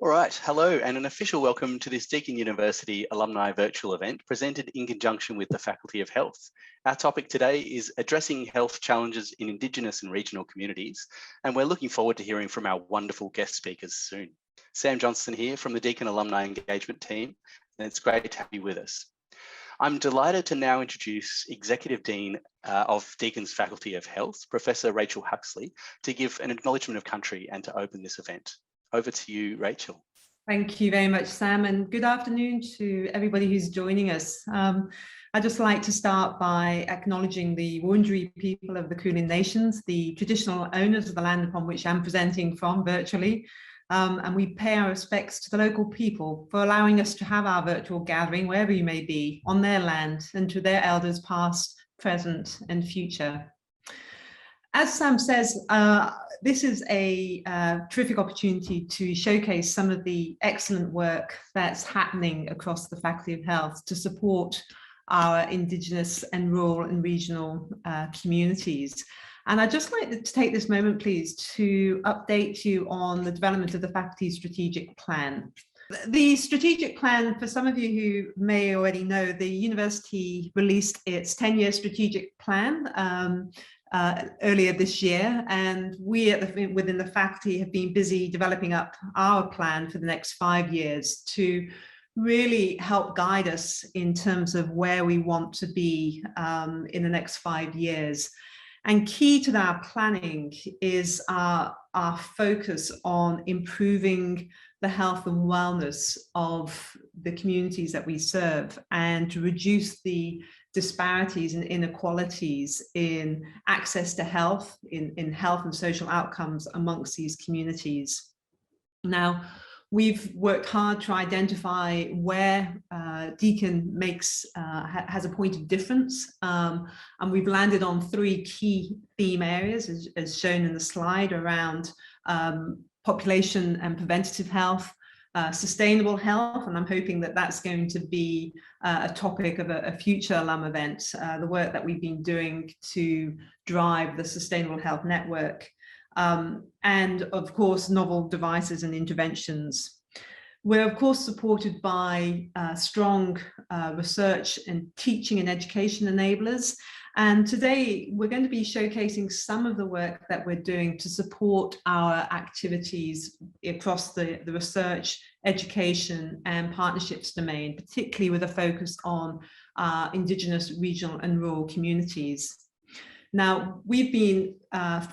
All right, hello and an official welcome to this Deakin University alumni virtual event presented in conjunction with the Faculty of Health. Our topic today is addressing health challenges in Indigenous and regional communities, and we're looking forward to hearing from our wonderful guest speakers soon. Sam Johnston here from the Deakin Alumni Engagement Team, and it's great to have you with us. I'm delighted to now introduce Executive Dean of Deakin's Faculty of Health, Professor Rachel Huxley, to give an acknowledgement of country and to open this event. Over to you, Rachel. Thank you very much, Sam, and good afternoon to everybody who's joining us. I'd just like to start by acknowledging the Wurundjeri people of the Kulin Nations, the traditional owners of the land upon which I'm presenting from virtually, and we pay our respects to the local people for allowing us to have our virtual gathering, wherever you may be, on their land, and to their elders past, present, and future. As Sam says, this is a terrific opportunity to showcase some of the excellent work that's happening across the Faculty of Health to support our Indigenous and rural and regional communities. And I'd just like to take this moment, please, to update you on the development of the faculty's strategic plan. The strategic plan, for some of you who may already know, the university released its 10-year strategic plan earlier this year, and we within the faculty have been busy developing up our plan for the next 5 years to really help guide us in terms of where we want to be in the next 5 years. And key to our planning is our focus on improving the health and wellness of the communities that we serve, and to reduce the disparities and inequalities in access to health, in health and social outcomes amongst these communities. Now, we've worked hard to identify where Deakin has a point of difference, and we've landed on 3 key theme areas, as shown in the slide, around population and preventative health, sustainable health, and I'm hoping that that's going to be a topic of a future alum event, the work that we've been doing to drive the Sustainable Health Network, and of course, novel devices and interventions. We're of course supported by strong research and teaching and education enablers. And today we're going to be showcasing some of the work that we're doing to support our activities across the research, education and partnerships domain, particularly with a focus on Indigenous, regional and rural communities. Now, we've been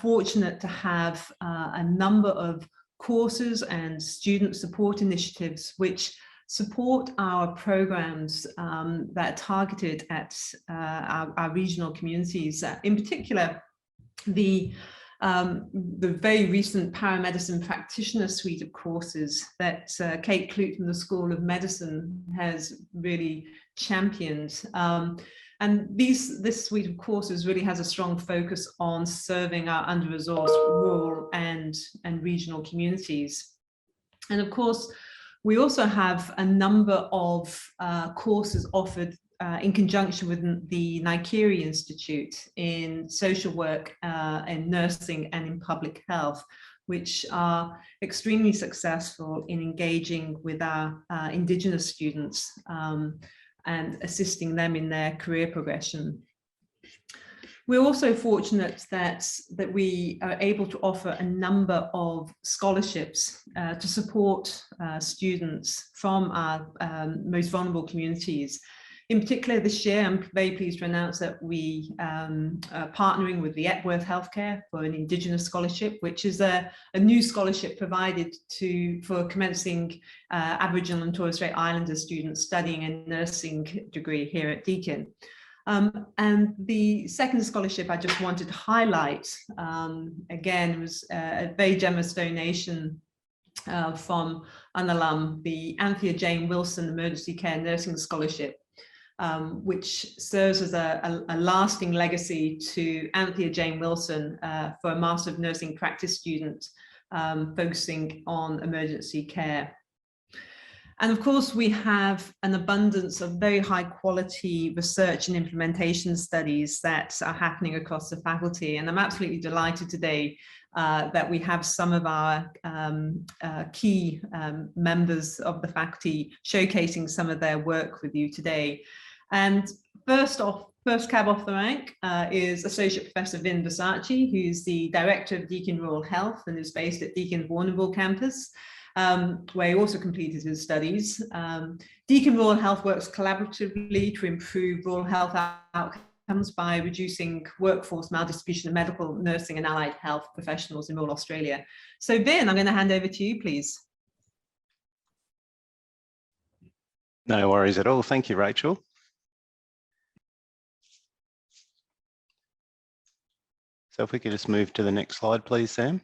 fortunate to have a number of courses and student support initiatives which support our programs that are targeted at our regional communities. In particular, the very recent Paramedicine Practitioner suite of courses that Kate Clute from the School of Medicine has really championed. And this suite of courses really has a strong focus on serving our under-resourced rural and regional communities. And of course, we also have a number of courses offered in conjunction with the Naikiri Institute in social work, in nursing and in public health, which are extremely successful in engaging with our Indigenous students and assisting them in their career progression. We're also fortunate that we are able to offer a number of scholarships to support students from our most vulnerable communities. In particular, this year, I'm very pleased to announce that we are partnering with the Epworth Healthcare for an Indigenous scholarship, which is a new scholarship provided for commencing Aboriginal and Torres Strait Islander students studying a nursing degree here at Deakin. And the second scholarship I just wanted to highlight, again, was a very generous donation from an alum, the Anthea Jane Wilson Emergency Care Nursing Scholarship, which serves as a lasting legacy to Anthea Jane Wilson for a Master of Nursing Practice student focusing on emergency care. And of course, we have an abundance of very high quality research and implementation studies that are happening across the faculty. And I'm absolutely delighted today that we have some of our key members of the faculty showcasing some of their work with you today. And first cab off the rank is Associate Professor Vin Versace, who's the Director of Deakin Rural Health and is based at Deakin's Warrnambool campus, where he also completed his studies. Deakin Rural Health works collaboratively to improve rural health outcomes by reducing workforce maldistribution of medical, nursing and allied health professionals in rural Australia. So Vin, I'm going to hand over to you, please. No worries at all. Thank you, Rachel. So if we could just move to the next slide, please, Sam.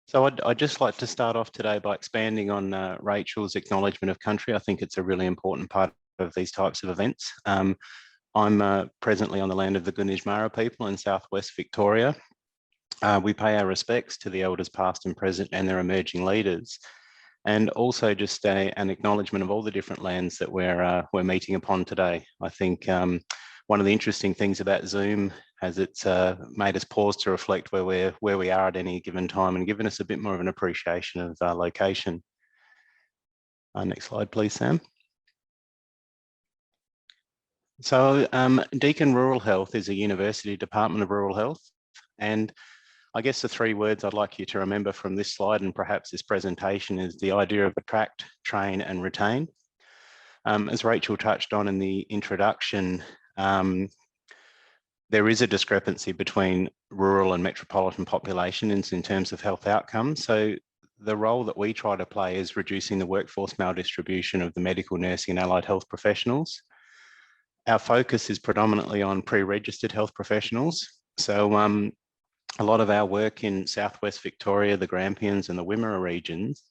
So I'd just like to start off today by expanding on Rachel's acknowledgement of country. I think it's a really important part of these types of events. I'm presently on the land of the Gunditjmara people in southwest Victoria. We pay our respects to the elders past and present and their emerging leaders, and also just an acknowledgement of all the different lands that we're meeting upon today. I think one of the interesting things about Zoom has it's made us pause to reflect where we are at any given time and given us a bit more of an appreciation of our location. Next slide, please, Sam. So Deakin Rural Health is a university department of rural health, and I guess the three words I'd like you to remember from this slide and perhaps this presentation is the idea of attract, train and retain. As Rachel touched on in the introduction, there is a discrepancy between rural and metropolitan populations in terms of health outcomes. So the role that we try to play is reducing the workforce maldistribution of the medical, nursing and allied health professionals. Our focus is predominantly on pre-registered health professionals. So a lot of our work in southwest Victoria, the Grampians and the Wimmera regions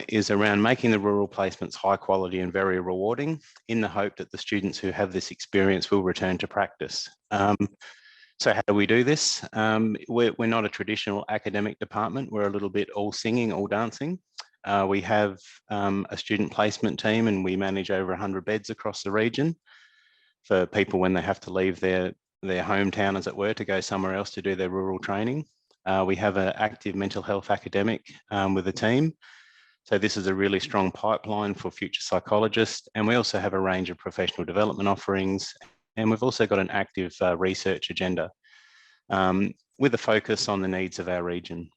is around making the rural placements high quality and very rewarding in the hope that the students who have this experience will return to practice. So how do we do this? We're not a traditional academic department. We're a little bit all singing, all dancing. We have a student placement team and we manage over 100 beds across the region for people when they have to leave their hometown, as it were, to go somewhere else to do their rural training. We have an active mental health academic with a team. So this is a really strong pipeline for future psychologists. And we also have a range of professional development offerings. And we've also got an active research agenda with a focus on the needs of our region.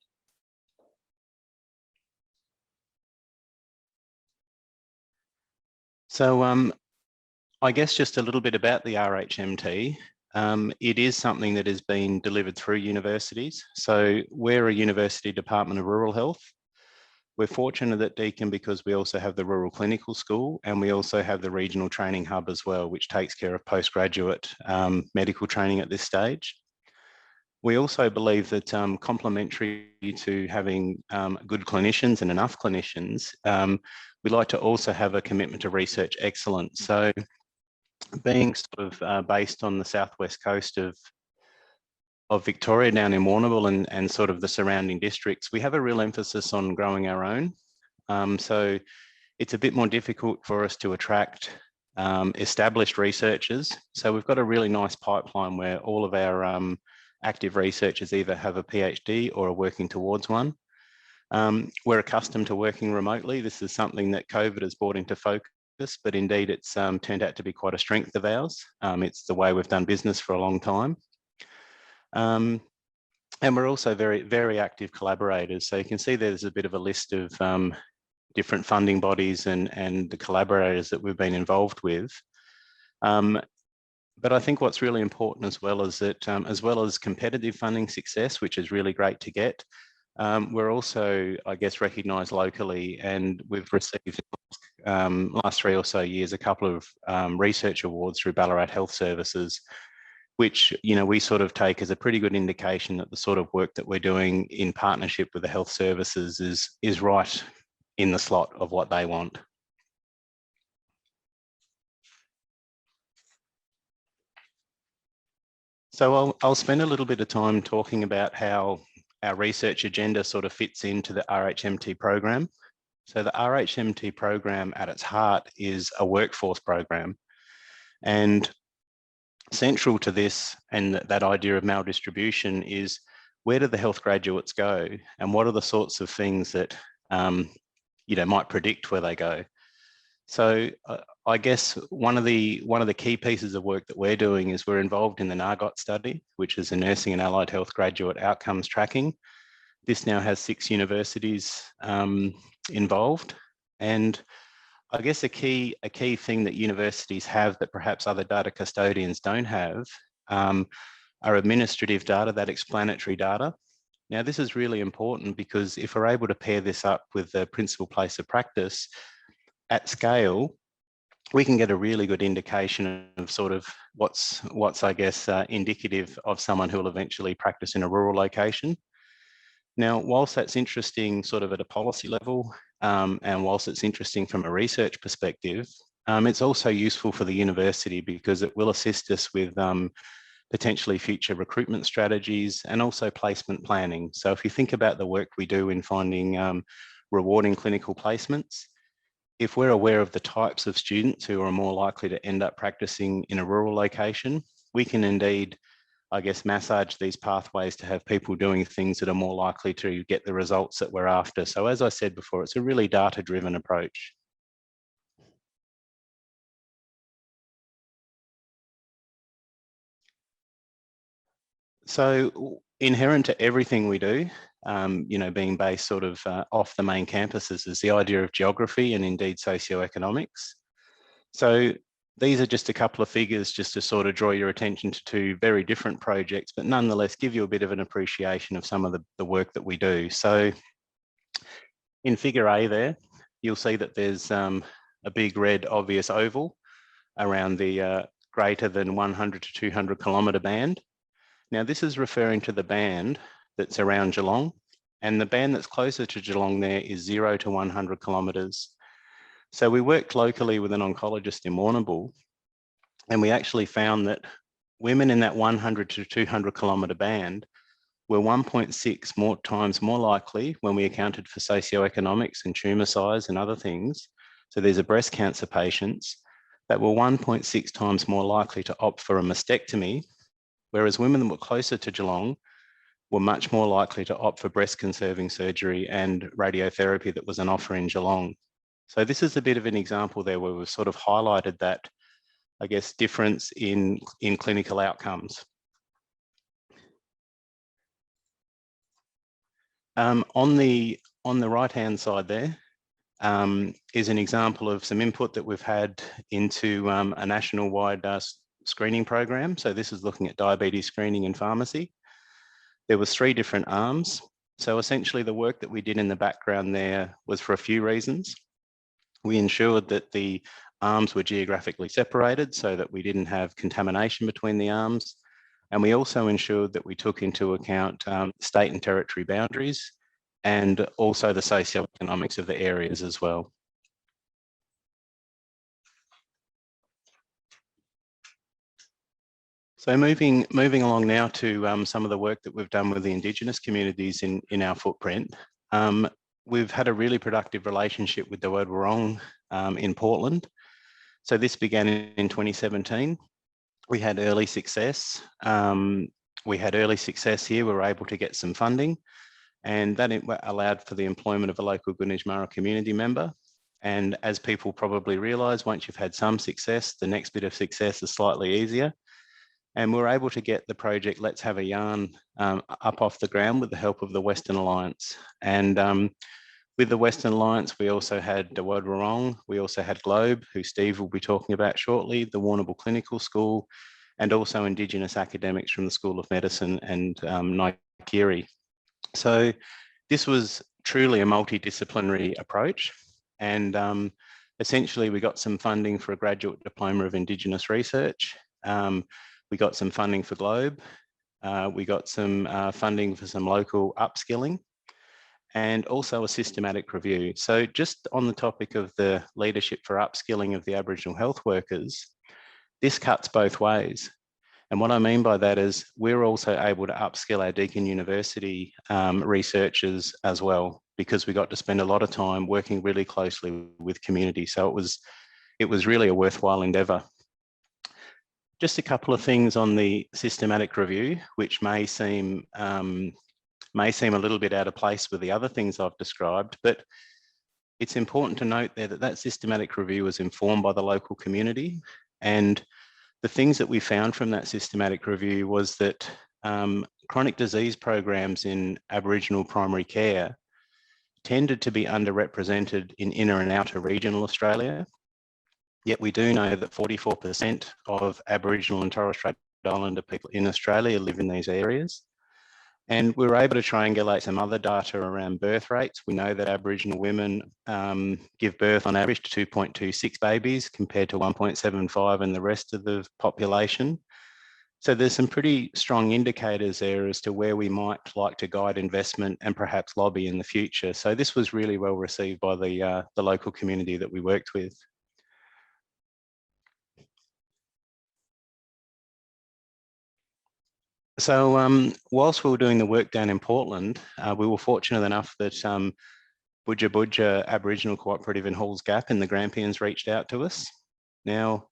So I guess just a little bit about the RHMT. It is something that is being delivered through universities. So we're a university department of rural health. We're fortunate at Deakin because we also have the Rural Clinical School and we also have the Regional Training Hub as well, which takes care of postgraduate medical training at this stage. We also believe that complementary to having good clinicians and enough clinicians, we like to also have a commitment to research excellence. So being sort of based on the southwest coast of Victoria down in Warrnambool and sort of the surrounding districts, we have a real emphasis on growing our own. So it's a bit more difficult for us to attract established researchers. So we've got a really nice pipeline where all of our active researchers either have a PhD or are working towards one. We're accustomed to working remotely. This is something that COVID has brought into focus, but indeed it's turned out to be quite a strength of ours. It's the way we've done business for a long time. And we're also very, very active collaborators. So you can see there's a bit of a list of different funding bodies and the collaborators that we've been involved with. But I think what's really important as well is that as well as competitive funding success, which is really great to get, we're also, I guess, recognised locally, and we've received last 3 or so years a couple of research awards through Ballarat Health Services, which, you know, we sort of take as a pretty good indication that the sort of work that we're doing in partnership with the health services is right in the slot of what they want. So I'll spend a little bit of time talking about how our research agenda sort of fits into the RHMT program. So the RHMT program at its heart is a workforce program. And central to this and that idea of maldistribution is, where do the health graduates go, and what are the sorts of things that might predict where they go? So I guess one of the key pieces of work that we're doing is we're involved in the NARGOT study, which is a nursing and allied health graduate outcomes tracking. This now has 6 universities involved, and I guess a key thing that universities have that perhaps other data custodians don't have are administrative data, that explanatory data. Now, this is really important because if we're able to pair this up with the principal place of practice at scale, we can get a really good indication of sort of what's I guess, indicative of someone who will eventually practice in a rural location. Now, whilst that's interesting sort of at a policy level, and whilst it's interesting from a research perspective, it's also useful for the university because it will assist us with potentially future recruitment strategies and also placement planning. So if you think about the work we do in finding rewarding clinical placements, if we're aware of the types of students who are more likely to end up practicing in a rural location, we can indeed, I guess, massage these pathways to have people doing things that are more likely to get the results that we're after. So as I said before, it's a really data-driven approach. So inherent to everything we do, being based sort of off the main campuses, is the idea of geography and indeed socioeconomics. So these are just a couple of figures just to sort of draw your attention to 2 very different projects, but nonetheless give you a bit of an appreciation of some of the work that we do. So in figure A there, you'll see that there's a big red obvious oval around the greater than 100 to 200 kilometre band. Now, this is referring to the band that's around Geelong, and the band that's closer to Geelong there is 0 to 100 kilometres. So we worked locally with an oncologist in Warrnambool, and we actually found that women in that 100 to 200 kilometre band were 1.6 times more likely, when we accounted for socioeconomics and tumour size and other things. So these are breast cancer patients that were 1.6 times more likely to opt for a mastectomy, whereas women that were closer to Geelong were much more likely to opt for breast conserving surgery and radiotherapy that was an offer in Geelong. So this is a bit of an example there where we've sort of highlighted that, I guess, difference in clinical outcomes. On the right-hand side there is an example of some input that we've had into a national-wide screening program. So this is looking at diabetes screening in pharmacy. There was 3 different arms. So essentially the work that we did in the background there was for a few reasons. We ensured that the arms were geographically separated so that we didn't have contamination between the arms. And we also ensured that we took into account state and territory boundaries and also the socioeconomics of the areas as well. So moving along now to some of the work that we've done with the Indigenous communities in our footprint. We've had a really productive relationship with the Wurrung in Portland. So this began in 2017. We had early success. here. We were able to get some funding, and that allowed for the employment of a local Gunditjmara community member. And as people probably realise, once you've had some success, the next bit of success is slightly easier. And we're able to get the project Let's Have a Yarn up off the ground with the help of the Western Alliance. And with the Western Alliance, we also had the Wurrung, we also had Globe, who Steve will be talking about shortly, the Warrnambool Clinical School, and also Indigenous academics from the School of Medicine and Naikiri. So this was truly a multidisciplinary approach. And essentially, we got some funding for a graduate diploma of Indigenous research. We got some funding for Globe. We got some funding for some local upskilling and also a systematic review. So just on the topic of the leadership for upskilling of the Aboriginal health workers, this cuts both ways. And what I mean by that is we're also able to upskill our Deakin University researchers as well, because we got to spend a lot of time working really closely with community. So it was really a worthwhile endeavour. Just a couple of things on the systematic review, which may seem a little bit out of place with the other things I've described, but it's important to note there that that systematic review was informed by the local community. And the things that we found from that systematic review was that chronic disease programs in Aboriginal primary care tended to be underrepresented in inner and outer regional Australia. Yet we do know that 44% of Aboriginal and Torres Strait Islander people in Australia live in these areas. And we were able to triangulate some other data around birth rates. We know that Aboriginal women give birth on average to 2.26 babies compared to 1.75 in the rest of the population. So there's some pretty strong indicators there as to where we might like to guide investment and perhaps lobby in the future. So this was really well received by the local community that we worked with. So whilst we were doing the work down in Portland, we were fortunate enough that Budja Budja Aboriginal Cooperative in Halls Gap in the Grampians reached out to us. Now,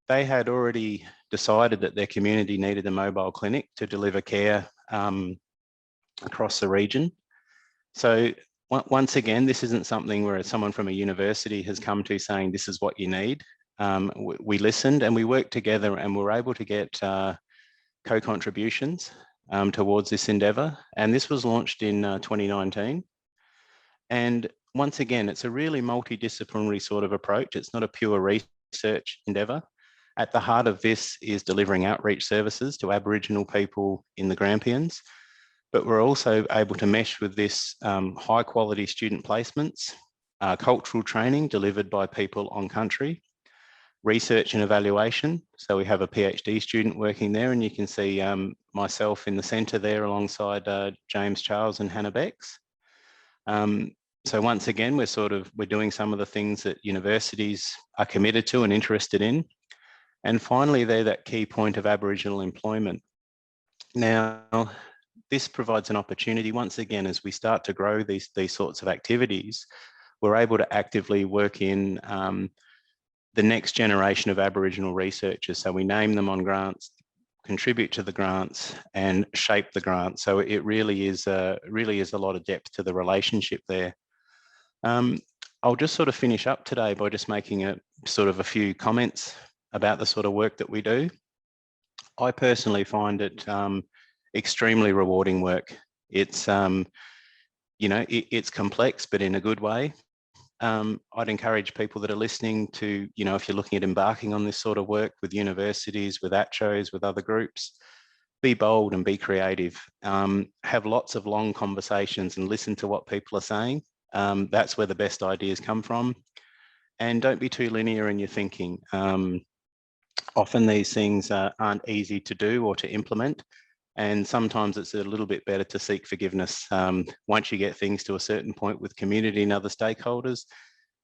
they had already decided that their community needed a mobile clinic to deliver care across the region. So once again, this isn't something where someone from a university has come to saying, this is what you need. We listened and we worked together and were able to get co-contributions towards this endeavour. And this was launched in 2019. And once again, it's a really multidisciplinary sort of approach. It's not a pure research endeavour. At the heart of this is delivering outreach services to Aboriginal people in the Grampians, but we're also able to mesh with this high quality student placements, cultural training delivered by people on country, research and evaluation. So we have a PhD student working there, and you can see myself in the centre there alongside James Charles and Hannah Becks. So once again, we're doing some of the things that universities are committed to and interested in. And finally, they're that key point of Aboriginal employment. Now, this provides an opportunity once again, as we start to grow these sorts of activities, we're able to actively work in the next generation of Aboriginal researchers. So we name them on grants, contribute to the grants and shape the grants. So it really is a lot of depth to the relationship there. I'll just sort of finish up today by just making a few comments about the sort of work that we do. I personally find it extremely rewarding work. It's, it's complex, but in a good way. I'd encourage people that are listening to, if you're looking at embarking on this sort of work with universities, with ACCHOs, with other groups, be bold and be creative. Have lots of long conversations and listen to what people are saying. That's where the best ideas come from. And don't be too linear in your thinking. Often these things aren't easy to do or to implement. And sometimes it's a little bit better to seek forgiveness. Once you get things to a certain point with community and other stakeholders,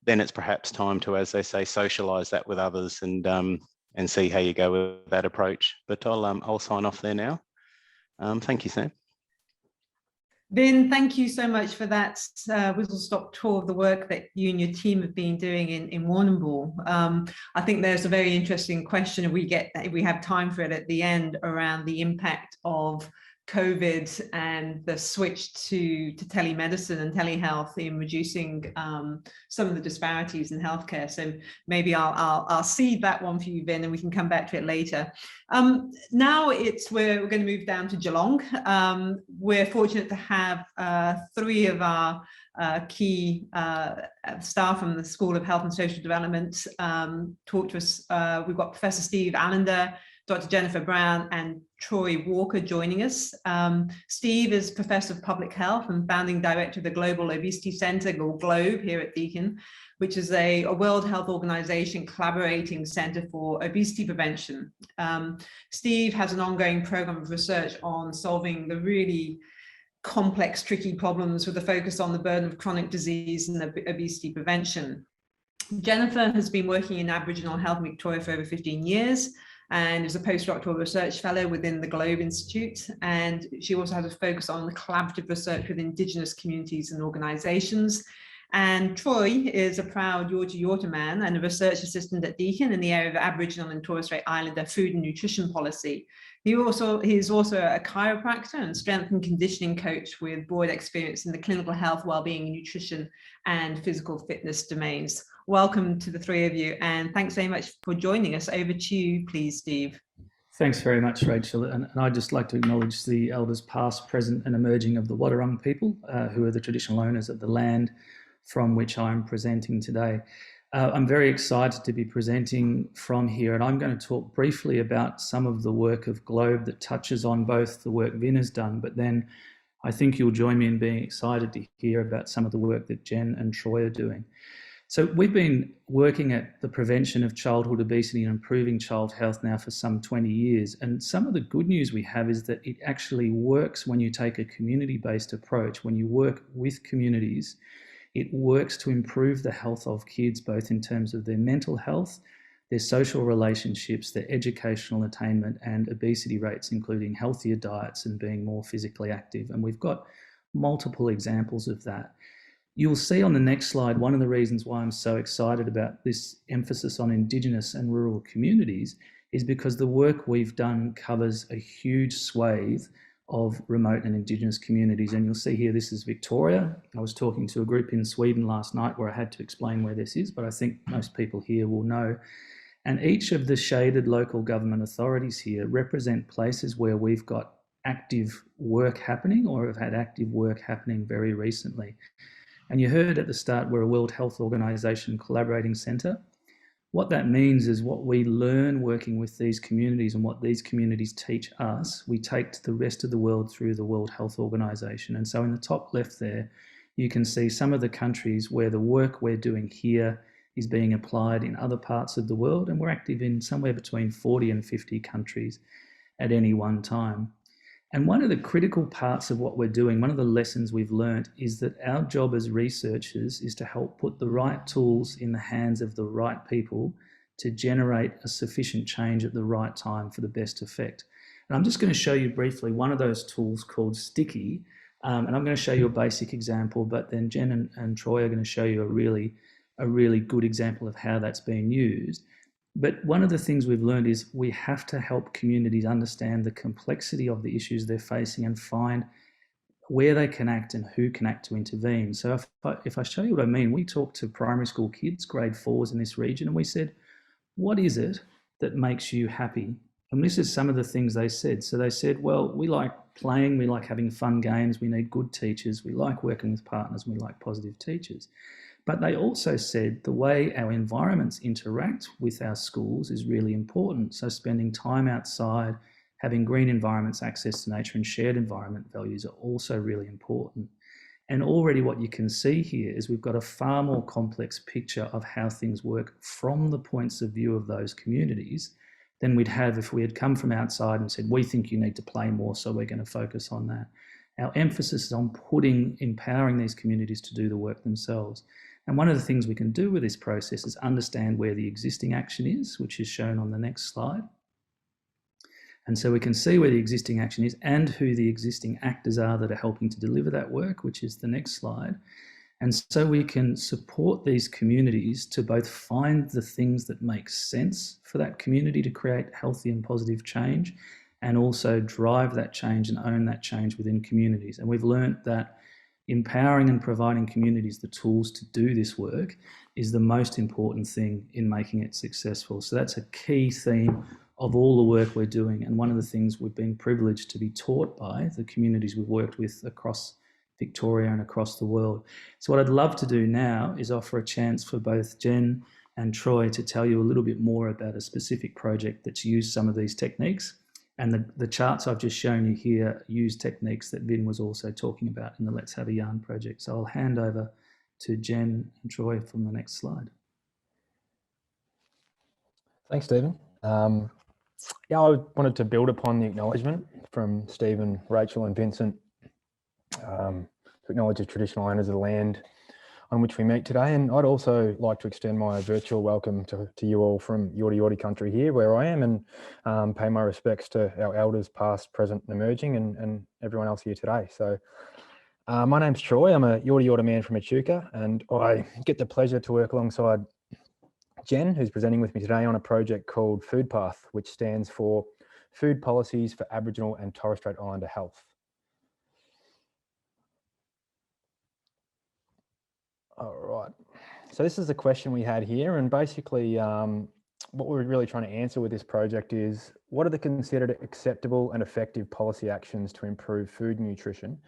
then it's perhaps time to, as they say, socialise that with others and see how you go with that approach. But I'll sign off there now. Thank you, Sam. Vin, thank you so much for that whistle-stop tour of the work that you and your team have been doing in Warrnambool. I think there's a very interesting question, if we have time for it at the end, around the impact of COVID and the switch to telemedicine and telehealth in reducing some of the disparities in healthcare. So maybe I'll seed that one for you, Vin, and we can come back to it later. Now we're going to move down to Geelong. We're fortunate to have three of our key staff from the School of Health and Social Development talk to us. We've got Professor Steve Allender, Dr. Jennifer Brown and Troy Walker joining us. Steve is Professor of Public Health and Founding Director of the Global Obesity Centre, or GLOBE, here at Deakin, which is a World Health Organization collaborating centre for obesity prevention. Steve has an ongoing program of research on solving the really complex, tricky problems with a focus on the burden of chronic disease and obesity prevention. Jennifer has been working in Aboriginal health in Victoria for over 15 years. and is a postdoctoral research fellow within the Globe Institute. And she also has a focus on the collaborative research with Indigenous communities and organisations. And Troy is a proud Yorta man and a research assistant at Deakin in the area of Aboriginal and Torres Strait Islander food and nutrition policy. He is also a chiropractor and strength and conditioning coach with broad experience in the clinical health, wellbeing, nutrition, and physical fitness domains. Welcome to the three of you, and thanks very much for joining us. Over to you, please, Steve. Thanks very much, Rachel. And I'd just like to acknowledge the elders past, present, and emerging of the Wadawurrung people, who are the traditional owners of the land from which I'm presenting today. I'm very excited to be presenting from here, and I'm going to talk briefly about some of the work of Globe that touches on both the work Vin has done, but then I think you'll join me in being excited to hear about some of the work that Jen and Troy are doing. So we've been working at the prevention of childhood obesity and improving child health now for some 20 years. And some of the good news we have is that it actually works when you take a community-based approach. When you work with communities, it works to improve the health of kids, both in terms of their mental health, their social relationships, their educational attainment, and obesity rates, including healthier diets and being more physically active. And we've got multiple examples of that. You'll see on the next slide, one of the reasons why I'm so excited about this emphasis on Indigenous and rural communities is because the work we've done covers a huge swathe of remote and Indigenous communities. And you'll see here, this is Victoria. I was talking to a group in Sweden last night where I had to explain where this is, but I think most people here will know. And each of the shaded local government authorities here represent places where we've got active work happening or have had active work happening very recently. And you heard at the start, we're a World Health Organization collaborating centre. What that means is what we learn working with these communities and what these communities teach us, we take to the rest of the world through the World Health Organization. And so in the top left there, you can see some of the countries where the work we're doing here is being applied in other parts of the world. And we're active in somewhere between 40 and 50 countries at any one time. And one of the critical parts of what we're doing, one of the lessons we've learned, is that our job as researchers is to help put the right tools in the hands of the right people to generate a sufficient change at the right time for the best effect. And I'm just going to show you briefly one of those tools called Sticky. And I'm going to show you a basic example, but then Jen and Troy are going to show you a really good example of how that's being used. But one of the things we've learned is we have to help communities understand the complexity of the issues they're facing and find where they can act and who can act to intervene. So if I show you what I mean, we talked to primary school kids, grade 4s in this region, and we said, what is it that makes you happy? And this is some of the things they said. So they said, well, we like playing, we like having fun games, we need good teachers, we like working with partners, we like positive teachers. But they also said the way our environments interact with our schools is really important. So spending time outside, having green environments, access to nature and shared environment values are also really important. And already what you can see here is we've got a far more complex picture of how things work from the points of view of those communities than we'd have if we had come from outside and said, we think you need to play more, so we're going to focus on that. Our emphasis is on empowering these communities to do the work themselves. And one of the things we can do with this process is understand where the existing action is, which is shown on the next slide. And so we can see where the existing action is and who the existing actors are that are helping to deliver that work, which is the next slide. And so we can support these communities to both find the things that make sense for that community to create healthy and positive change, and also drive that change and own that change within communities. And we've learned that empowering and providing communities the tools to do this work is the most important thing in making it successful. So that's a key theme of all the work we're doing, and one of the things we've been privileged to be taught by the communities we've worked with across Victoria and across the world. So what I'd love to do now is offer a chance for both Jen and Troy to tell you a little bit more about a specific project that's used some of these techniques. And the charts I've just shown you here use techniques that Vin was also talking about in the Let's Have a Yarn project. So I'll hand over to Jen and Troy from the next slide. Thanks, Stephen. Yeah, I wanted to build upon the acknowledgement from Stephen, Rachel and Vincent to acknowledge the traditional owners of the land on which we meet today. And I'd also like to extend my virtual welcome to you all from Yorta Yorta country here where I am, and pay my respects to our elders past, present and emerging, and everyone else here today. So my name's Troy. I'm a Yorta Yorta man from Echuca, and I get the pleasure to work alongside Jen, who's presenting with me today on a project called Food Path, which stands for Food Policies for Aboriginal and Torres Strait Islander Health. All right, so this is the question we had here, and basically what we're really trying to answer with this project is, what are the considered acceptable and effective policy actions to improve food and nutrition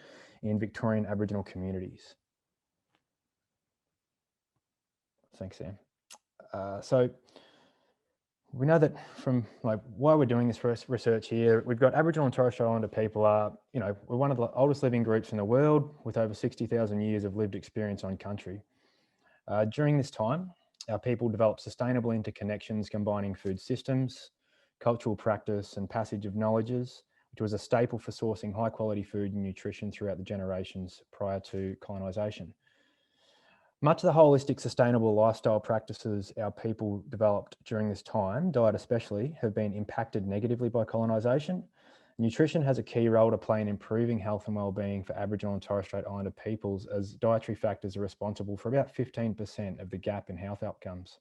in Victorian Aboriginal communities? Thanks, Sam. So we know that from why we're doing this research here, we've got Aboriginal and Torres Strait Islander people are, we're one of the oldest living groups in the world with over 60,000 years of lived experience on country. During this time, our people developed sustainable interconnections combining food systems, cultural practice and passage of knowledges, which was a staple for sourcing high quality food and nutrition throughout the generations prior to colonisation. Much of the holistic sustainable lifestyle practices our people developed during this time, diet especially, have been impacted negatively by colonisation. Nutrition has a key role to play in improving health and wellbeing for Aboriginal and Torres Strait Islander peoples, as dietary factors are responsible for about 15% of the gap in health outcomes.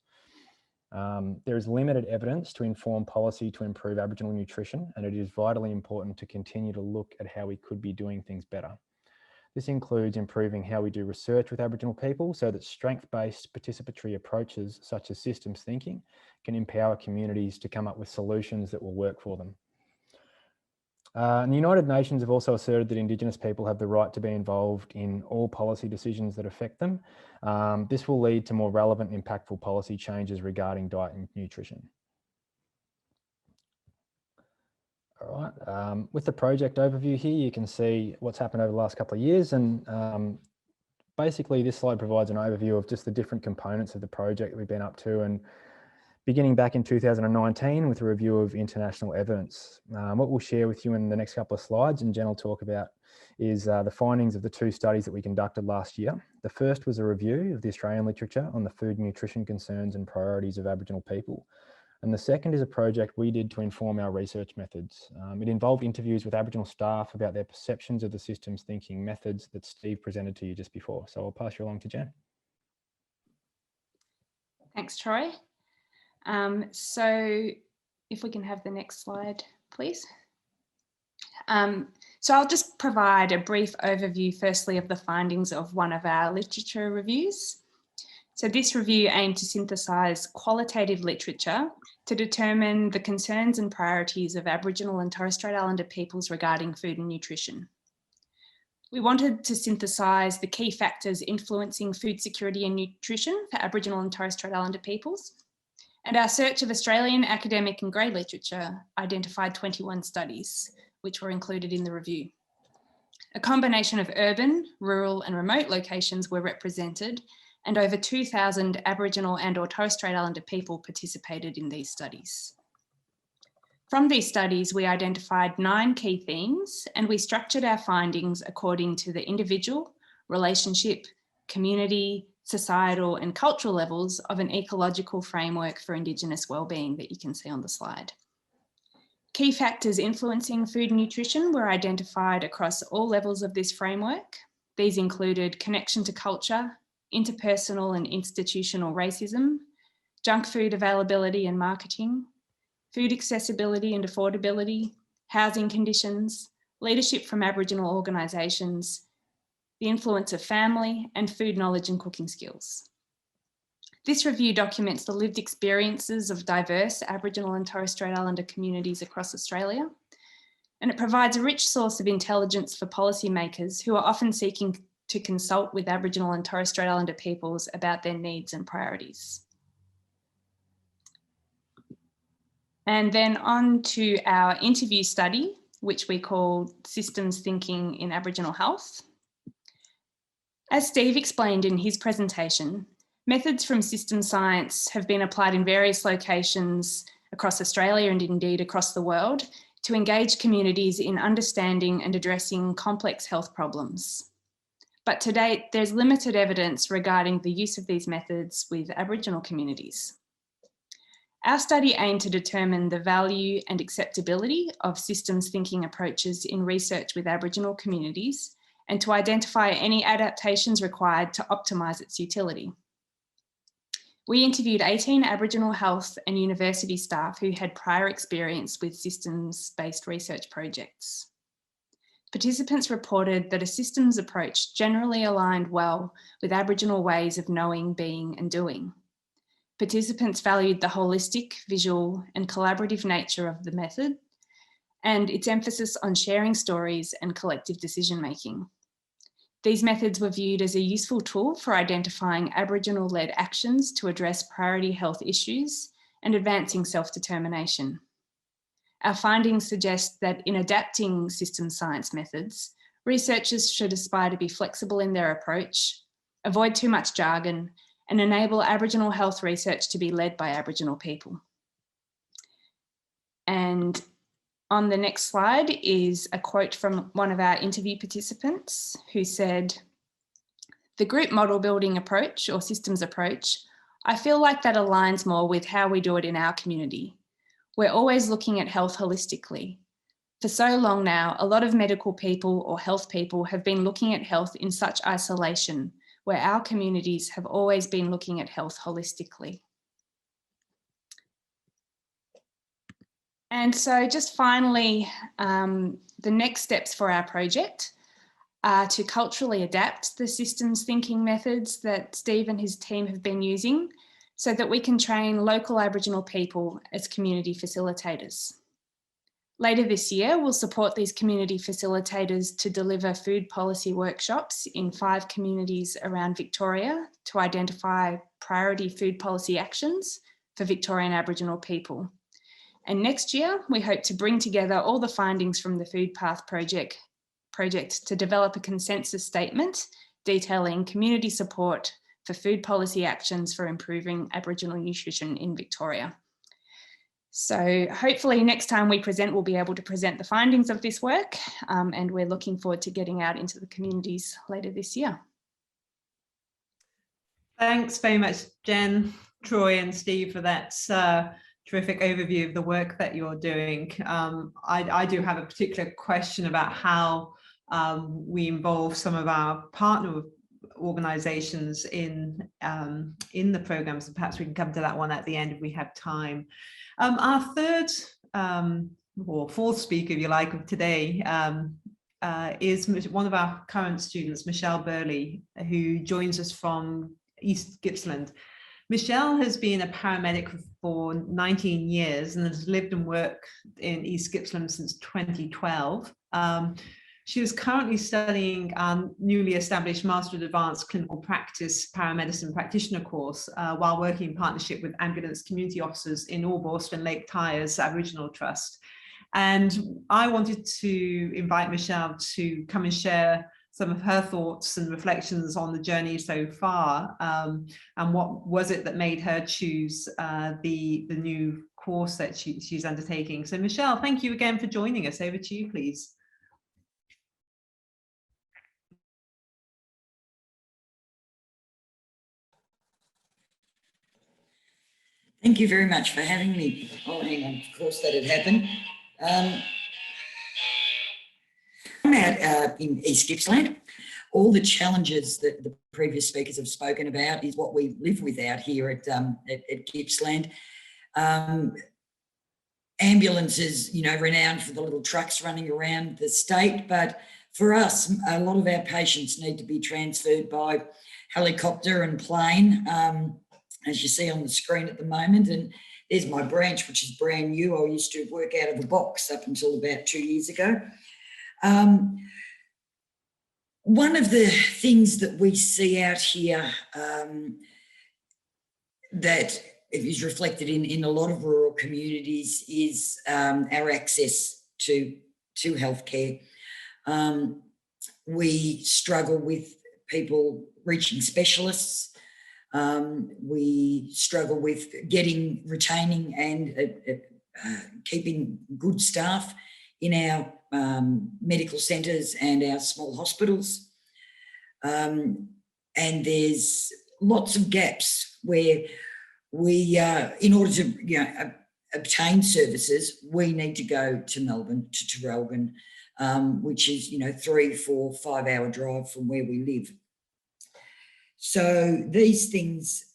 There is limited evidence to inform policy to improve Aboriginal nutrition, and it is vitally important to continue to look at how we could be doing things better. This includes improving how we do research with Aboriginal people so that strength-based participatory approaches such as systems thinking can empower communities to come up with solutions that will work for them. And the United Nations have also asserted that Indigenous people have the right to be involved in all policy decisions that affect them. This will lead to more relevant and impactful policy changes regarding diet and nutrition. All right, with the project overview here, you can see what's happened over the last couple of years. And basically this slide provides an overview of just the different components of the project that we've been up to, and beginning back in 2019 with a review of international evidence. What we'll share with you in the next couple of slides, and Jen will talk about, is the findings of the two studies that we conducted last year. The first was a review of the Australian literature on the food and nutrition concerns and priorities of Aboriginal people. And the second is a project we did to inform our research methods. It involved interviews with Aboriginal staff about their perceptions of the systems thinking methods that Steve presented to you just before. So I'll pass you along to Jen. Thanks, Troy. So if we can have the next slide, please. So I'll just provide a brief overview firstly of the findings of one of our literature reviews. So this review aimed to synthesise qualitative literature to determine the concerns and priorities of Aboriginal and Torres Strait Islander peoples regarding food and nutrition. We wanted to synthesise the key factors influencing food security and nutrition for Aboriginal and Torres Strait Islander peoples. And our search of Australian academic and grey literature identified 21 studies, which were included in the review. A combination of urban, rural and remote locations were represented, and over 2,000 Aboriginal and or Torres Strait Islander people participated in these studies. From these studies, we identified 9 key themes, and we structured our findings according to the individual, relationship, community, societal and cultural levels of an ecological framework for Indigenous wellbeing that you can see on the slide. Key factors influencing food and nutrition were identified across all levels of this framework. These included connection to culture, interpersonal and institutional racism, junk food availability and marketing, food accessibility and affordability, housing conditions, leadership from Aboriginal organisations, the influence of family, and food knowledge and cooking skills. This review documents the lived experiences of diverse Aboriginal and Torres Strait Islander communities across Australia, and it provides a rich source of intelligence for policymakers who are often seeking to consult with Aboriginal and Torres Strait Islander peoples about their needs and priorities. And then on to our interview study, which we call Systems Thinking in Aboriginal Health. As Steve explained in his presentation, methods from system science have been applied in various locations across Australia and indeed across the world to engage communities in understanding and addressing complex health problems. but to date, there's limited evidence regarding the use of these methods with Aboriginal communities. Our study aimed to determine the value and acceptability of systems thinking approaches in research with Aboriginal communities and to identify any adaptations required to optimise its utility. We interviewed 18 Aboriginal health and university staff who had prior experience with systems-based research projects. Participants reported that a systems approach generally aligned well with Aboriginal ways of knowing, being and doing. Participants valued the holistic, visual and collaborative nature of the method and its emphasis on sharing stories and collective decision-making. These methods were viewed as a useful tool for identifying Aboriginal-led actions to address priority health issues and advancing self-determination. Our findings suggest that in adapting system science methods, researchers should aspire to be flexible in their approach, avoid too much jargon, and enable Aboriginal health research to be led by Aboriginal people. And on the next slide is a quote from one of our interview participants who said, "The group model building approach or systems approach, I feel like that aligns more with how we do it in our community. We're always looking at health holistically. For so long now, a lot of medical people or health people have been looking at health in such isolation, where our communities have always been looking at health holistically." And so just finally, the next steps for our project are to culturally adapt the systems thinking methods that Steve and his team have been using so that we can train local Aboriginal people as community facilitators. Later this year, we'll support these community facilitators to deliver food policy workshops in 5 communities around Victoria to identify priority food policy actions for Victorian Aboriginal people. And next year, we hope to bring together all the findings from the Food Path project to develop a consensus statement detailing community support for food policy actions for improving Aboriginal nutrition in Victoria. So hopefully next time we present, we'll be able to present the findings of this work, and we're looking forward to getting out into the communities later this year. Thanks very much, Jen, Troy and Steve for that terrific overview of the work that you're doing. I do have a particular question about how we involve some of our partner organizations in the programs, and perhaps we can come to that one at the end if we have time. Our third or fourth speaker, if you like, of today is one of our current students, Michelle Burley, who joins us from East Gippsland. Michelle has been a paramedic for 19 years and has lived and worked in East Gippsland since 2012. She is currently studying our newly established Master of Advanced Clinical Practice Paramedicine Practitioner course while working in partnership with ambulance community officers in Orbost and Lake Tyers Aboriginal Trust. And I wanted to invite Michelle to come and share some of her thoughts and reflections on the journey so far, and what was it that made her choose the new course that she's undertaking. So Michelle, thank you again for joining us. Over to you, please. Thank you very much for having me. Oh, hang on, of course that had happened. I'm out in East Gippsland. All the challenges that the previous speakers have spoken about is what we live with out here at Gippsland. Ambulances, you know, renowned for the little trucks running around the state, but for us, a lot of our patients need to be transferred by helicopter and plane, as you see on the screen at the moment. And there's my branch, which is brand new. I used to work out of a box up until about 2 years ago. One of the things that we see out here that is reflected in a lot of rural communities is our access to healthcare. We struggle with people reaching specialists. We struggle with retaining and keeping good staff in our medical centres and our small hospitals. And there's lots of gaps where we, in order to obtain services, we need to go to Melbourne, to Traralgon, which is 3, 4, 5 hour drive from where we live. So these things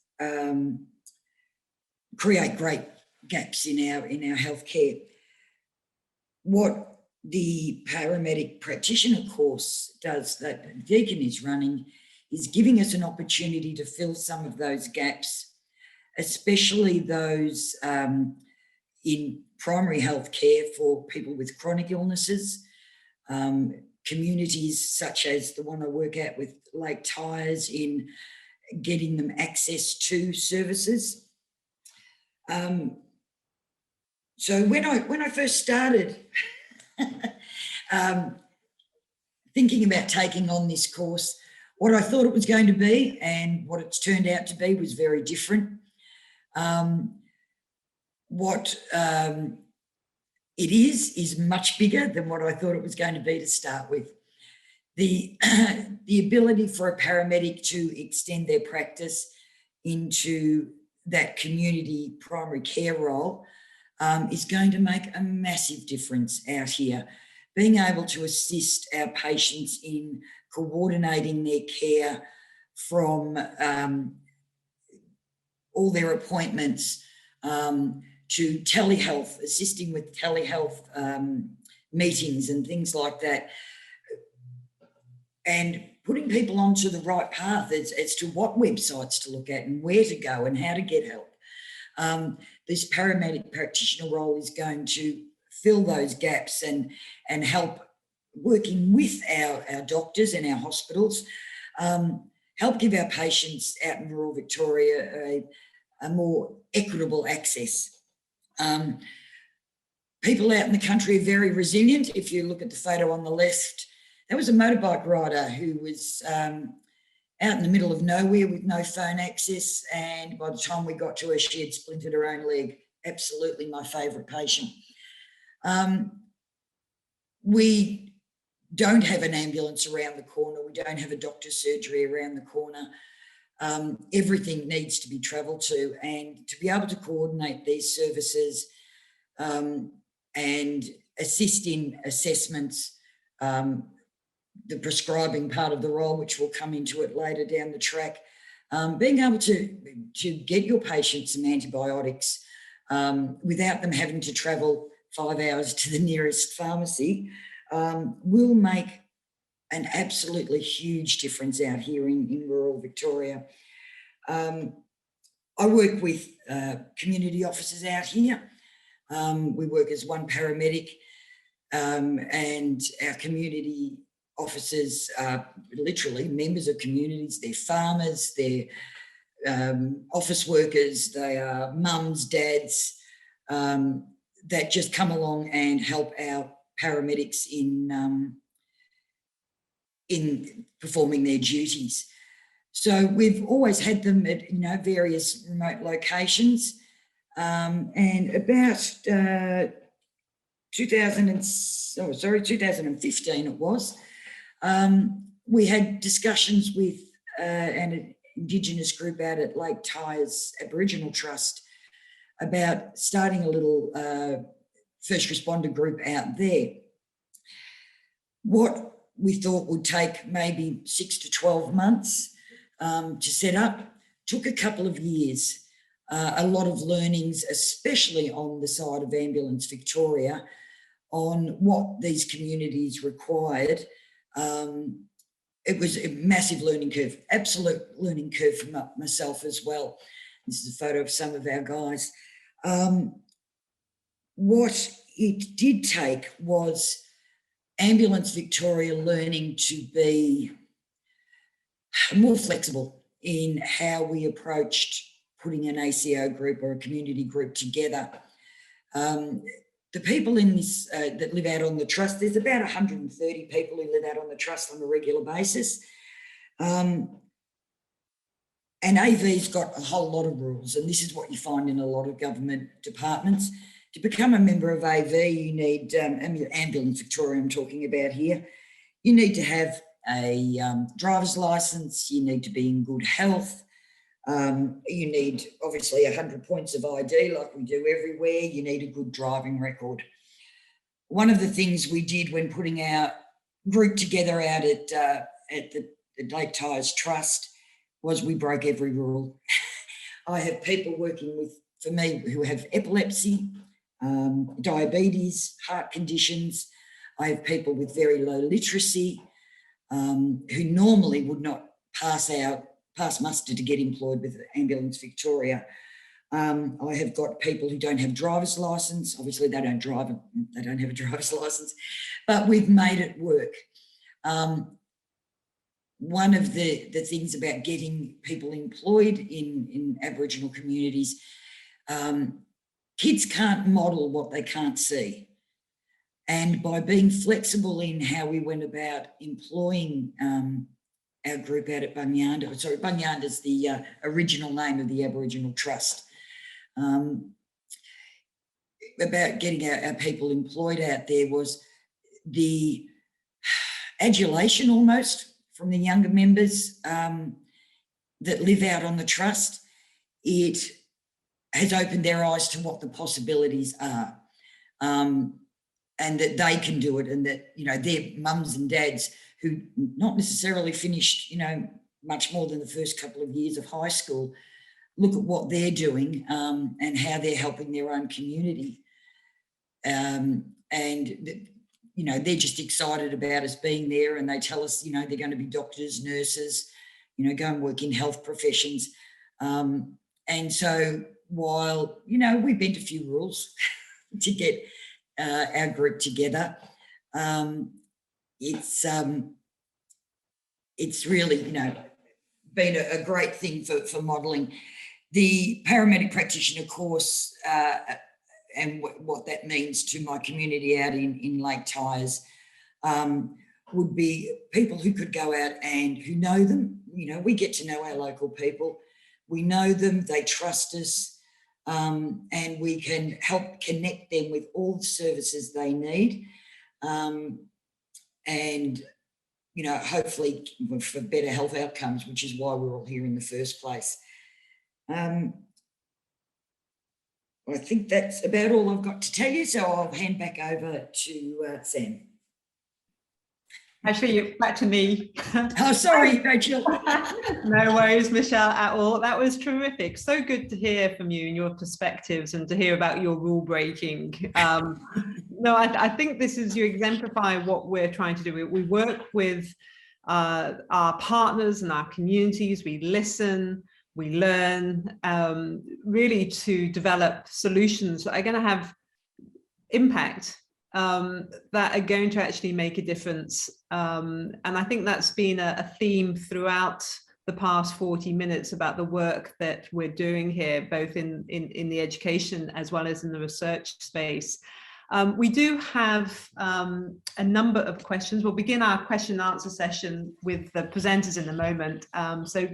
create great gaps in our healthcare. What the paramedic practitioner course does, that Deakin is running, is giving us an opportunity to fill some of those gaps, especially those in primary health care for people with chronic illnesses, communities such as the one I work at with Lake Tyres, in getting them access to services. So when I first started thinking about taking on this course, what I thought it was going to be and what it's turned out to be was very different. What it is much bigger than what I thought it was going to be to start with. The ability for a paramedic to extend their practice into that community primary care role is going to make a massive difference out here. Being able to assist our patients in coordinating their care from all their appointments to telehealth, assisting with telehealth meetings and things like that, and putting people onto the right path as to what websites to look at and where to go and how to get help. This paramedic practitioner role is going to fill those gaps and help, working with our doctors and our hospitals, help give our patients out in rural Victoria a more equitable access. People out in the country are very resilient. If you look at the photo on the left, that was a motorbike rider who was out in the middle of nowhere with no phone access, and by the time we got to her, she had splintered her own leg. Absolutely my favourite patient. We don't have an ambulance around the corner. We don't have a doctor's surgery around the corner. Everything needs to be travelled to, and to be able to coordinate these services and assist in assessments, the prescribing part of the role, which we'll come into it later down the track, being able to get your patients some antibiotics without them having to travel 5 hours to the nearest pharmacy will make an absolutely huge difference out here in rural Victoria. I work with community officers out here. We work as one paramedic, and our community officers are literally members of communities. They're farmers, they're office workers, they are mums, dads, that just come along and help our paramedics in performing their duties. So we've always had them at various remote locations, and about 2015 it was, we had discussions with an Indigenous group out at Lake Tyres Aboriginal Trust about starting a little first responder group out there. What we thought would take maybe 6 to 12 months to set up took a couple of years. A lot of learnings, especially on the side of Ambulance Victoria, on what these communities required. It was a massive learning curve, absolute learning curve for myself as well. This is a photo of some of our guys. What it did take was Ambulance Victoria learning to be more flexible in how we approached putting an ACO group or a community group together. The people in this that live out on the trust, there's about 130 people who live out on the trust on a regular basis. And AV's got a whole lot of rules, and this is what you find in a lot of government departments. To become a member of AV, you need, Ambulance Victoria I'm talking about here, you need to have a driver's license, you need to be in good health, you need obviously 100 points of ID like we do everywhere, you need a good driving record. One of the things we did when putting our group together out at the Lake Tyers Trust was we broke every rule. I have people working for me who have epilepsy, diabetes, heart conditions. I have people with very low literacy who normally would not pass muster to get employed with Ambulance Victoria. I have got people who don't have driver's license. Obviously, they don't drive, they don't have a driver's license, but we've made it work. One of the things about getting people employed in Aboriginal communities, kids can't model what they can't see. And by being flexible in how we went about employing our group out at Bunyander, sorry, Bunyander's the original name of the Aboriginal Trust, about getting our people employed out there was the adulation almost from the younger members that live out on the trust. It has opened their eyes to what the possibilities are, and that they can do it, and that, you know, their mums and dads who not necessarily finished, you know, much more than the first couple of years of high school, look at what they're doing and how they're helping their own community. And, you know, they're just excited about us being there, and they tell us, you know, they're going to be doctors, nurses, you know, go and work in health professions. And so while, you know, we bent a few rules to get our group together, it's really, you know, been a great thing for modelling. The Paramedic Practitioner course and what that means to my community out in Lake Tyers would be people who could go out and who know them. You know, we get to know our local people. We know them, they trust us, and we can help connect them with all the services they need. And, you know, hopefully for better health outcomes, which is why we're all here in the first place. I think that's about all I've got to tell you, so I'll hand back over to Sam. Actually, back to me. Oh, sorry, Rachel. No worries, Michelle, at all. That was terrific. So good to hear from you and your perspectives, and to hear about your rule breaking. No, I think you exemplify what we're trying to do. We work with our partners and our communities. We listen, we learn, really to develop solutions that are going to have impact, that are going to actually make a difference. And I think that's been a theme throughout the past 40 minutes about the work that we're doing here, both in the education as well as in the research space. We do have a number of questions. We'll begin our question and answer session with the presenters in a moment. So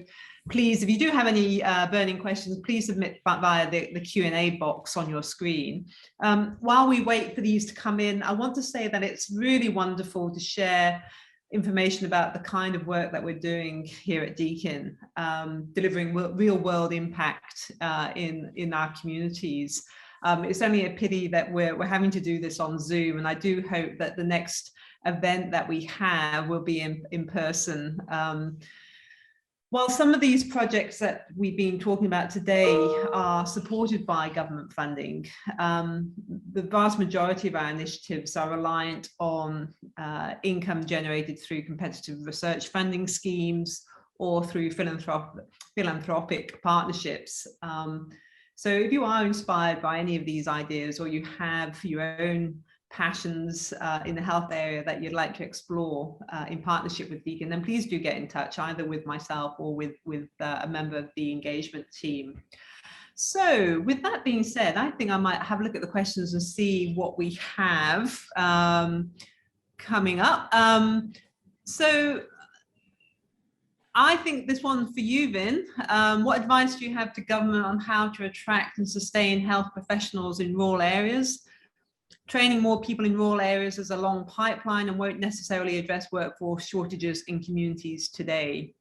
please, if you do have any burning questions, please submit via the Q&A box on your screen. While we wait for these to come in, I want to say that it's really wonderful to share information about the kind of work that we're doing here at Deakin, delivering real world impact in our communities. It's only a pity that we're having to do this on Zoom, and I do hope that the next event that we have will be in person. While some of these projects that we've been talking about today are supported by government funding, the vast majority of our initiatives are reliant on income generated through competitive research funding schemes or through philanthropic partnerships. So if you are inspired by any of these ideas, or you have your own passions in the health area that you'd like to explore in partnership with Deakin, then please do get in touch, either with myself or with a member of the engagement team. So with that being said, I think I might have a look at the questions and see what we have coming up. So I think this one for you, Vin. What advice do you have to government on how to attract and sustain health professionals in rural areas, training more people in rural areas is a long pipeline and won't necessarily address workforce shortages in communities today?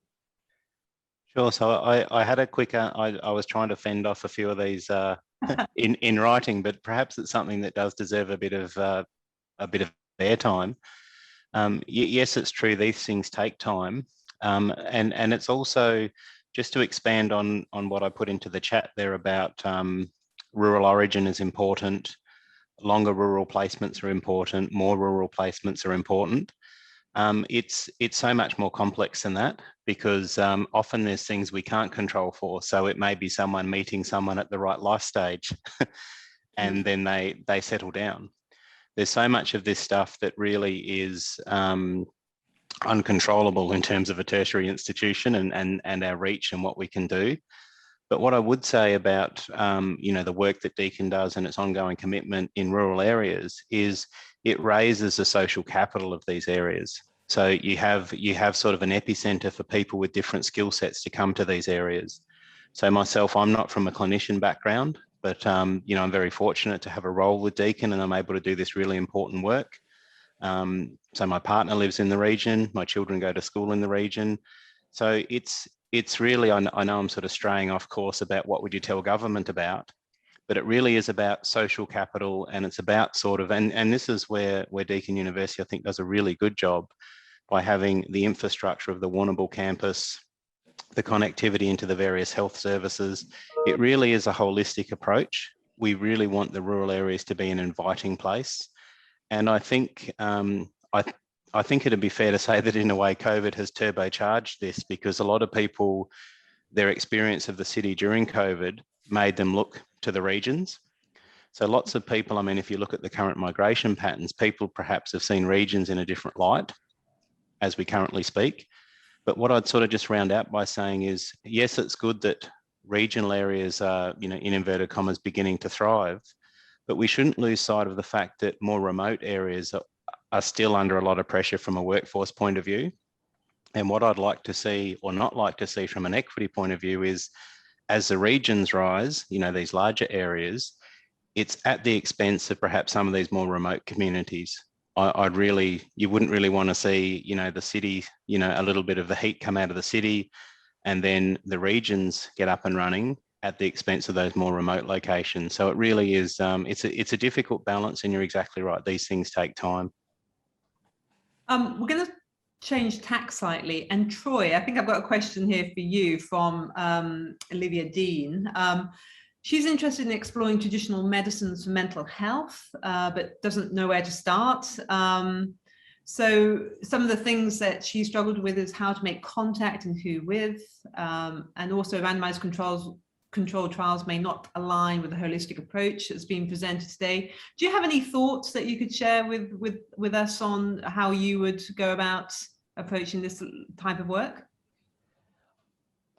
Sure. So I had a quick, I was trying to fend off a few of these in writing, but perhaps it's something that does deserve a bit of airtime. Yes, it's true. These things take time. And it's also, just to expand on what I put into the chat there about rural origin is important, longer rural placements are important, more rural placements are important. It's so much more complex than that, because often there's things we can't control for. So it may be someone meeting someone at the right life stage and then they settle down. There's so much of this stuff that really is uncontrollable in terms of a tertiary institution and our reach and what we can do. But what I would say about the work that Deakin does and its ongoing commitment in rural areas is it raises the social capital of these areas. So you have sort of an epicenter for people with different skill sets to come to these areas. So myself, I'm not from a clinician background, but I'm very fortunate to have a role with Deakin, and I'm able to do this really important work. So my partner lives in the region, my children go to school in the region. So it's really, I know I'm sort of straying off course about what would you tell government about, but it really is about social capital, and it's about sort of, and this is where Deakin University, I think, does a really good job by having the infrastructure of the Warrnambool campus, the connectivity into the various health services. It really is a holistic approach. We really want the rural areas to be an inviting place. And I think I think it'd be fair to say that in a way COVID has turbocharged this, because a lot of people, their experience of the city during COVID made them look to the regions. So lots of people, I mean, if you look at the current migration patterns, people perhaps have seen regions in a different light as we currently speak. But what I'd sort of just round out by saying is, yes, it's good that regional areas are, in inverted commas, beginning to thrive, but we shouldn't lose sight of the fact that more remote areas are still under a lot of pressure from a workforce point of view. And what I'd like to see, or not like to see from an equity point of view, is as the regions rise, these larger areas, it's at the expense of perhaps some of these more remote communities. You wouldn't really want to see, the city, a little bit of the heat come out of the city, and then the regions get up and running at the expense of those more remote locations. So it really is, it's a difficult balance, and you're exactly right. These things take time. We're going to change tack slightly. And Troy, I think I've got a question here for you from Olivia Dean. She's interested in exploring traditional medicines for mental health, but doesn't know where to start. So some of the things that she struggled with is how to make contact and who with, and also randomized controlled trials may not align with the holistic approach that's being presented today. Do you have any thoughts that you could share with us on how you would go about approaching this type of work?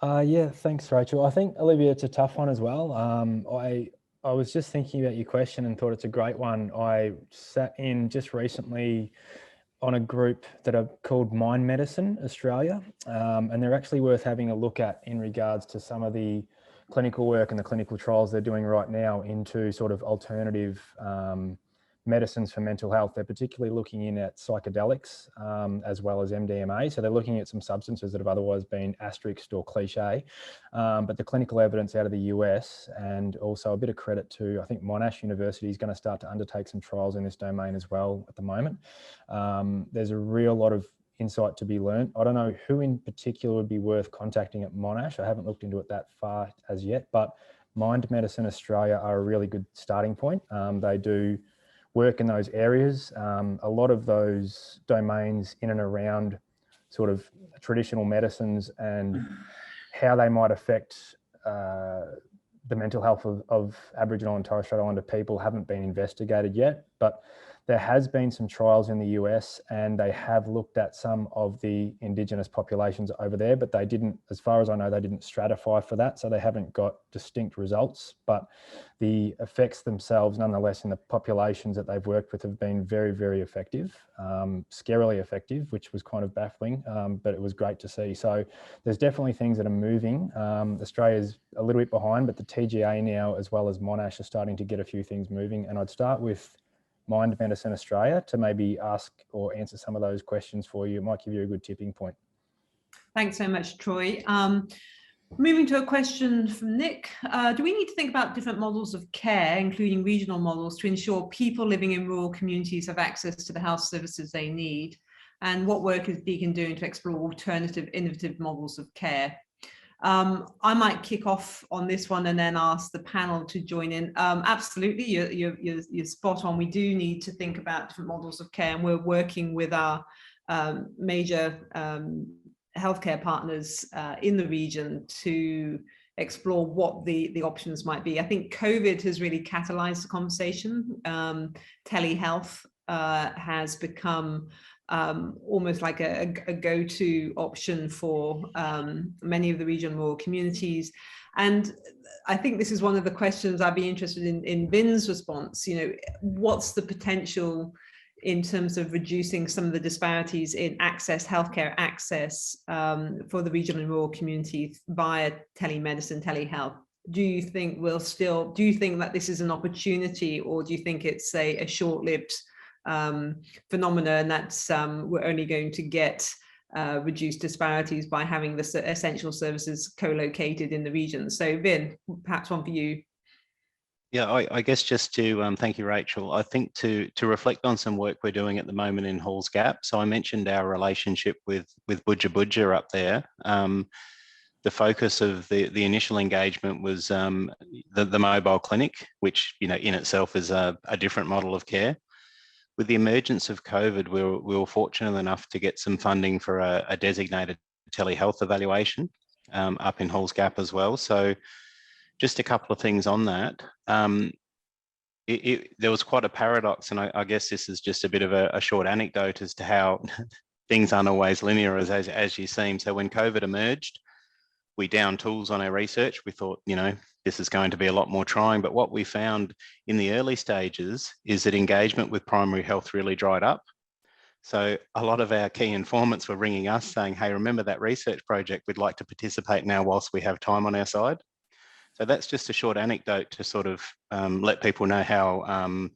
Yeah, thanks, Rachel. I think, Olivia, it's a tough one as well. I was just thinking about your question and thought it's a great one. I sat in just recently on a group that are called Mind Medicine Australia, and they're actually worth having a look at in regards to some of the clinical work and the clinical trials they're doing right now into sort of alternative medicines for mental health. They're particularly looking in at psychedelics as well as MDMA. So they're looking at some substances that have otherwise been asterisked or cliche, but the clinical evidence out of the US, and also a bit of credit to, I think, Monash University is going to start to undertake some trials in this domain as well at the moment. There's a real lot of insight to be learned. I don't know who in particular would be worth contacting at Monash. I haven't looked into it that far as yet, but Mind Medicine Australia are a really good starting point. They do work in those areas. A lot of those domains in and around sort of traditional medicines and how they might affect the mental health of Aboriginal and Torres Strait Islander people haven't been investigated yet, but there has been some trials in the US, and they have looked at some of the Indigenous populations over there, but they didn't, as far as I know, they didn't stratify for that. So they haven't got distinct results, but the effects themselves, nonetheless, in the populations that they've worked with have been very, very effective, scarily effective, which was kind of baffling, but it was great to see. So there's definitely things that are moving. Australia's a little bit behind, but the TGA now, as well as Monash, are starting to get a few things moving. And I'd start with Mind Medicine Australia to maybe ask or answer some of those questions for you. It might give you a good tipping point. Thanks so much, Troy. Moving to a question from Nick. Do we need to think about different models of care, including regional models, to ensure people living in rural communities have access to the health services they need? And what work is Deakin doing to explore alternative, innovative models of care? I might kick off on this one and then ask the panel to join in. Absolutely, you're spot on. We do need to think about different models of care, and we're working with our major healthcare partners in the region to explore what the options might be. I think COVID has really catalyzed the conversation. Telehealth has become almost like a go-to option for many of the regional communities. And I think this is one of the questions I'd be interested in Vin's response. You know, what's the potential in terms of reducing some of the disparities in access, healthcare access for the regional and rural communities via telemedicine, telehealth? Do you think that this is an opportunity, or do you think it's a short-lived phenomena, and that's we're only going to get reduced disparities by having the essential services co-located in the region? So Vin, perhaps one for you. Yeah, I guess just to thank you, Rachel. I think to reflect on some work we're doing at the moment in Halls Gap. So I mentioned our relationship with Budja Budja up there. The focus of the initial engagement was the mobile clinic, which in itself is a different model of care. With the emergence of COVID, we were fortunate enough to get some funding for a designated telehealth evaluation up in Halls Gap as well. So just a couple of things on that. There was quite a paradox, and I guess this is just a bit of a short anecdote as to how things aren't always linear as you seem. So when COVID emerged, we downed tools on our research. We thought, this is going to be a lot more trying. But what we found in the early stages is that engagement with primary health really dried up. So a lot of our key informants were ringing us saying, hey, remember that research project? We'd like to participate now whilst we have time on our side. So that's just a short anecdote to sort of let people know how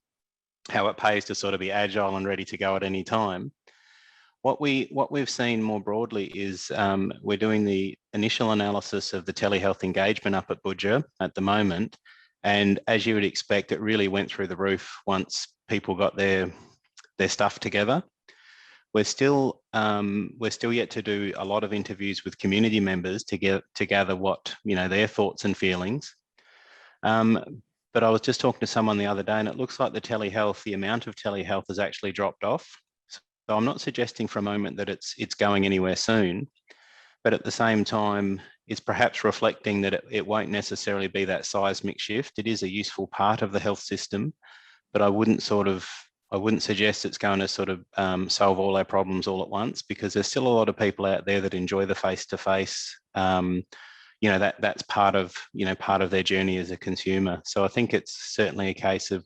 it pays to sort of be agile and ready to go at any time. What we've seen more broadly is we're doing the initial analysis of the telehealth engagement up at Budja at the moment. And as you would expect, it really went through the roof once people got their stuff together. We're still yet to do a lot of interviews with community members to gather what their thoughts and feelings. But I was just talking to someone the other day, and it looks like the amount of telehealth has actually dropped off. So I'm not suggesting for a moment that it's going anywhere soon, but at the same time, it's perhaps reflecting that it won't necessarily be that seismic shift. It is a useful part of the health system, but I wouldn't suggest it's going to sort of solve all our problems all at once, because there's still a lot of people out there that enjoy the face-to-face. That's part of their journey as a consumer. So I think it's certainly a case of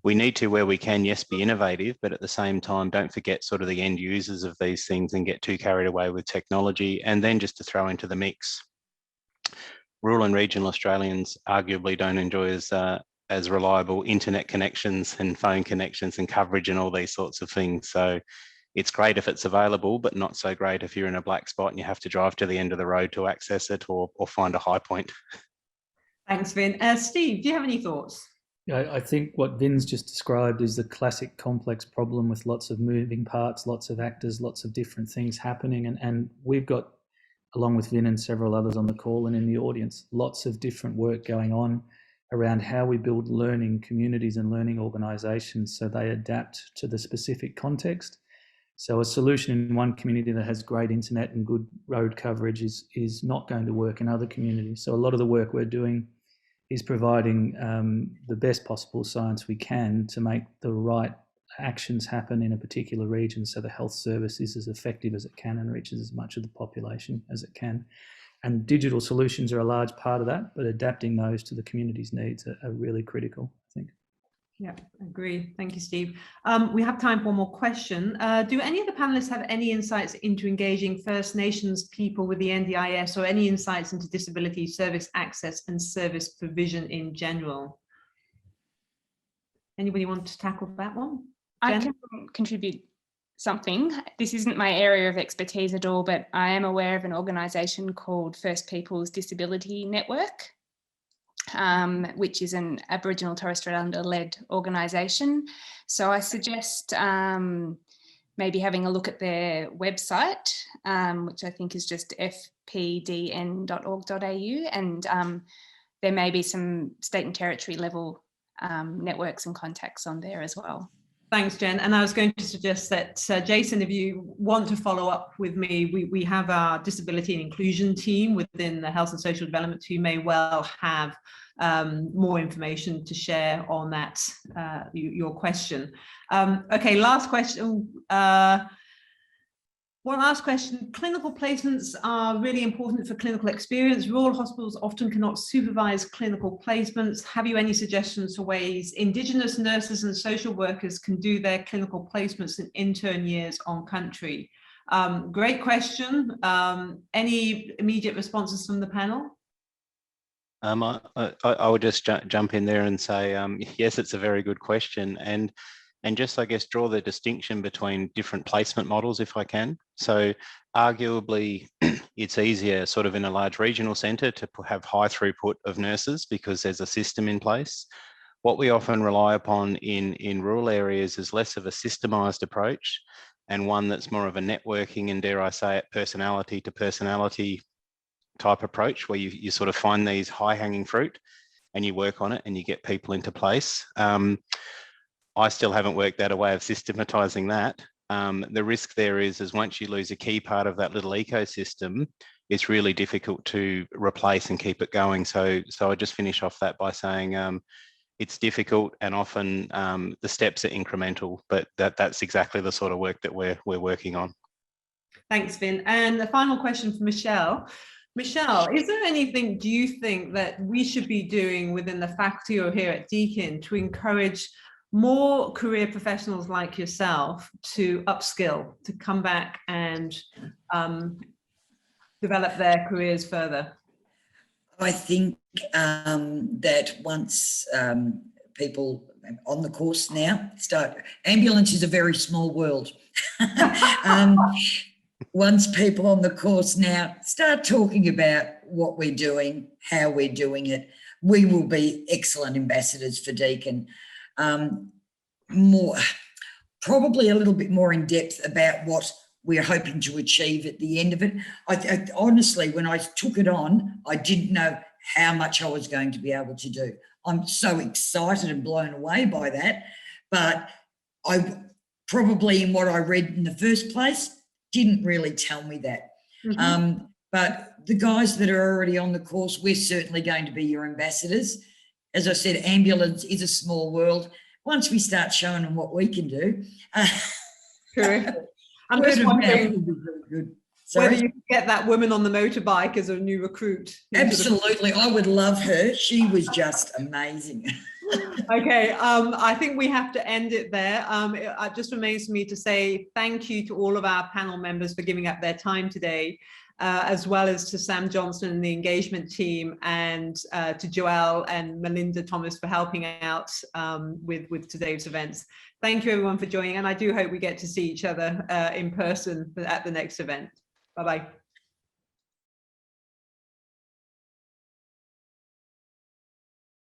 we need to, where we can, yes, be innovative, but at the same time, don't forget sort of the end users of these things and get too carried away with technology. And then just to throw into the mix, rural and regional Australians arguably don't enjoy as reliable internet connections and phone connections and coverage and all these sorts of things. So it's great if it's available, but not so great if you're in a black spot and you have to drive to the end of the road to access it or find a high point. Thanks, Vin. Steve, do you have any thoughts? I think what Vin's just described is the classic complex problem with lots of moving parts, lots of actors, lots of different things happening. And we've got, along with Vin and several others on the call and in the audience, lots of different work going on around how we build learning communities and learning organisations so they adapt to the specific context. So a solution in one community that has great internet and good road coverage is not going to work in other communities. So a lot of the work we're doing is providing the best possible science we can to make the right actions happen in a particular region so the health service is as effective as it can and reaches as much of the population as it can. And digital solutions are a large part of that, but adapting those to the community's needs are really critical, I think. Yeah, agree. Thank you, Steve. We have time for one more question. Do any of the panelists have any insights into engaging First Nations people with the NDIS, or any insights into disability service access and service provision in general? Anybody want to tackle that one? I Jen? can contribute something. This isn't my area of expertise at all, but I am aware of an organisation called First Peoples Disability Network, which is an Aboriginal Torres Strait Islander-led organisation. So I suggest maybe having a look at their website, which I think is just fpdn.org.au, and there may be some state and territory level networks and contacts on there as well. Thanks, Jen. And I was going to suggest that, Jason, if you want to follow up with me, we have our disability and inclusion team within the Health and Social Development who may well have more information to share on that, your question. Okay, last question. One last question. Clinical placements are really important for clinical experience. Rural hospitals often cannot supervise clinical placements. Have you any suggestions for ways Indigenous nurses and social workers can do their clinical placements in intern years on country? Great question. Any immediate responses from the panel? I would just jump in there and say, yes, it's a very good question. And just, I guess, draw the distinction between different placement models, if I can. So arguably, it's easier sort of in a large regional centre to have high throughput of nurses because there's a system in place. What we often rely upon in rural areas is less of a systemised approach and one that's more of a networking and, dare I say it, personality to personality type approach where you sort of find these high-hanging fruit and you work on it and you get people into place. I still haven't worked out a way of systematising that. The risk there is once you lose a key part of that little ecosystem, it's really difficult to replace and keep it going. So I just finish off that by saying it's difficult and often the steps are incremental, but that's exactly the sort of work that we're working on. Thanks, Vin. And the final question for Michelle. Michelle, is there anything, do you think, that we should be doing within the faculty or here at Deakin to encourage more career professionals like yourself to upskill, to come back and develop their careers further? I think that once people on the course now ambulance is a very small world. Once people on the course now start talking about what we're doing, how we're doing it, we will be excellent ambassadors for Deakin. Probably a little bit more in depth about what we're hoping to achieve at the end of it. I honestly, when I took it on, I didn't know how much I was going to be able to do. I'm so excited and blown away by that. But I probably, in what I read in the first place, didn't really tell me that. Mm-hmm. But the guys that are already on the course, we're certainly going to be your ambassadors. As I said, ambulance is a small world. Once we start showing them what we can do. Terrific. I'm just wondering whether you get that woman on the motorbike as a new recruit. Absolutely. I would love her. She was just amazing. Okay, I think we have to end it there. It just remains for me to say thank you to all of our panel members for giving up their time today, as well as to Sam Johnson and the engagement team, and to Joelle and Melinda Thomas for helping out with today's events. Thank you everyone for joining, and I do hope we get to see each other in person at the next event. Bye-bye.